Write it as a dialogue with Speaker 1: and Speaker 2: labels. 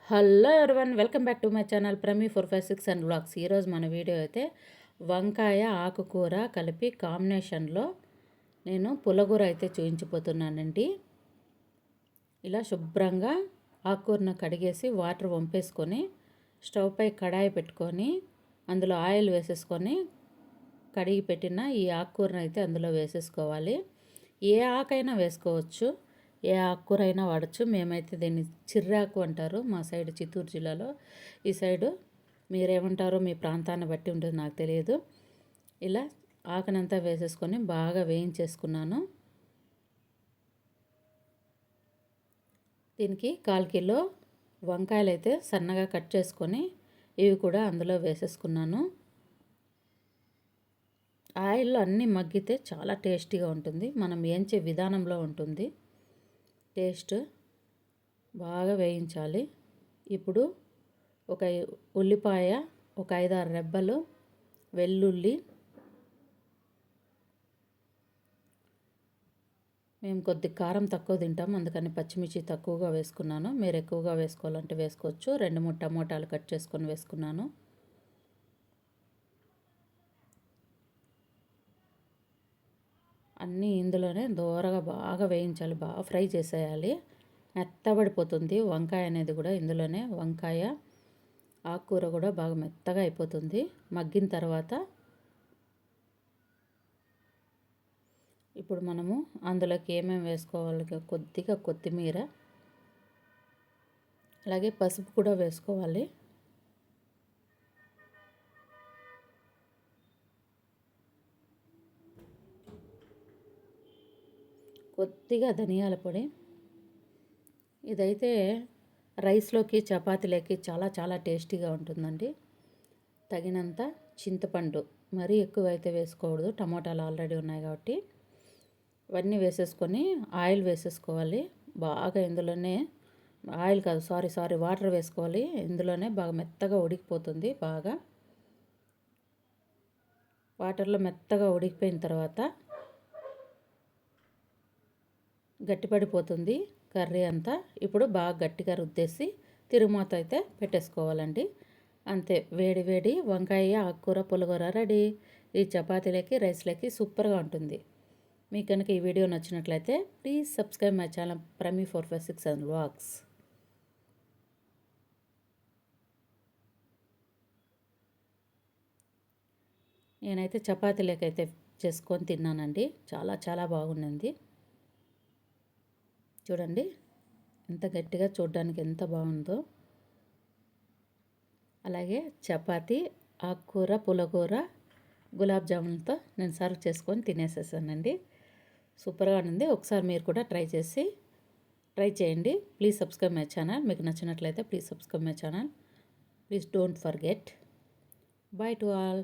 Speaker 1: Hello everyone, welcome back to my channel Prami 456 and vlogs. ఈరోజు మన video అయితే వంకాయ ఆకుకూర కలిపి కాంబినేషన్లో నేను పులగూర అయితే చూపించిపోతున్నానండి. ఇలా శుభ్రంగా ఆకుకూరను కడిగేసి వాటర్ వంపేసుకొని స్టవ్ పై కడాయి పెట్టుకొని అందులో ఆయిల్ వేసేసుకొని కడిగి పెట్టిన ఈ ఆకుకూరను అయితే అందులో వేసేసుకోవాలి. ఏ ఆకైనా వేసుకోవచ్చు, ఏ ఆకుకూర అయినా వాడచ్చు. మేమైతే దీన్ని చిర్రాకు అంటారు మా సైడ్, చిత్తూరు జిల్లాలో. ఈ సైడు మీరేమంటారో మీ ప్రాంతాన్ని బట్టి ఉంటుంది, నాకు తెలియదు. ఇలా ఆకనంతా వేసేసుకొని బాగా వేయించేసుకున్నాను. దీనికి 1/4 కిలో వంకాయలు అయితే సన్నగా కట్ చేసుకొని ఇవి కూడా అందులో వేసేసుకున్నాను. ఆయిల్లో అన్నీ మగ్గితే చాలా టేస్టీగా ఉంటుంది. మనం వేయించే విధానంలో ఉంటుంది టేస్ట్. బాగా వేయించాలి. ఇప్పుడు ఒక ఉల్లిపాయ, ఒక 5-6 రెబ్బలు వెల్లుల్లి, మేము కొద్ది కారం తక్కువ తింటాం, అందుకని పచ్చిమిర్చి తక్కువగా వేసుకున్నాను. మీరు ఎక్కువగా వేసుకోవాలంటే వేసుకోవచ్చు. 2-3 టమోటాలు కట్ చేసుకొని వేసుకున్నాను. అన్నీ ఇందులోనే దోరగా బాగా వేయించాలి, బాగా ఫ్రై చేసేయాలి. మెత్తబడిపోతుంది వంకాయ అనేది కూడా. ఇందులోనే వంకాయ ఆకుకూర కూడా బాగా మెత్తగా అయిపోతుంది మగ్గిన తర్వాత. ఇప్పుడు మనము అందులోకి ఏమేమి వేసుకోవాలి, కొద్దిగా కొత్తిమీర, అలాగే పసుపు కూడా వేసుకోవాలి. కొద్దిగా ధనియాల పొడి. ఇదైతే రైస్లోకి, చపాతీలోకి చాలా చాలా టేస్టీగా ఉంటుందండి. తగినంత చింతపండు, మరీ ఎక్కువ అయితే వేసుకోకూడదు, టమోటాలు ఆల్రెడీ ఉన్నాయి కాబట్టి. ఇవన్నీ వేసేసుకొని ఆయిల్ వేసేసుకోవాలి బాగా. ఇందులోనే ఆయిల్ కాదు, సారీ వాటర్ వేసుకోవాలి. ఇందులోనే బాగా మెత్తగా ఉడికిపోతుంది. బాగా వాటర్లో మెత్తగా ఉడికిపోయిన తర్వాత గట్టిపడిపోతుంది కర్రీ అంతా. ఇప్పుడు బాగా గట్టిగా రుద్దేసి తిరుమూత అయితే పెట్టేసుకోవాలండి. అంతే, వేడి వేడి వంకాయ ఆకుకూర పులిహోర రెడీ. ఈ చపాతీలకి, రైస్లకి సూపర్గా ఉంటుంది. మీకు కనుక ఈ వీడియో నచ్చినట్లయితే please subscribe my channel Prami 456 and vlogs. నేనైతే చపాతీలకైతే చేసుకొని తిన్నానండి. చాలా చాలా బాగుంది. చూడండి ఎంత గట్టిగా, చూడడానికి ఎంత బాగుందో. అలాగే చపాతీ, ఆకుకూర, పులగూర, గులాబ్ జామున్తో నేను సర్వ్ చేసుకొని తినేసేసానండి. సూపర్గా ఉంది. ఒకసారి మీరు కూడా ట్రై చేయండి. Please subscribe my channel. మీకు నచ్చినట్లయితే please subscribe my channel. Please don't forget. By to all.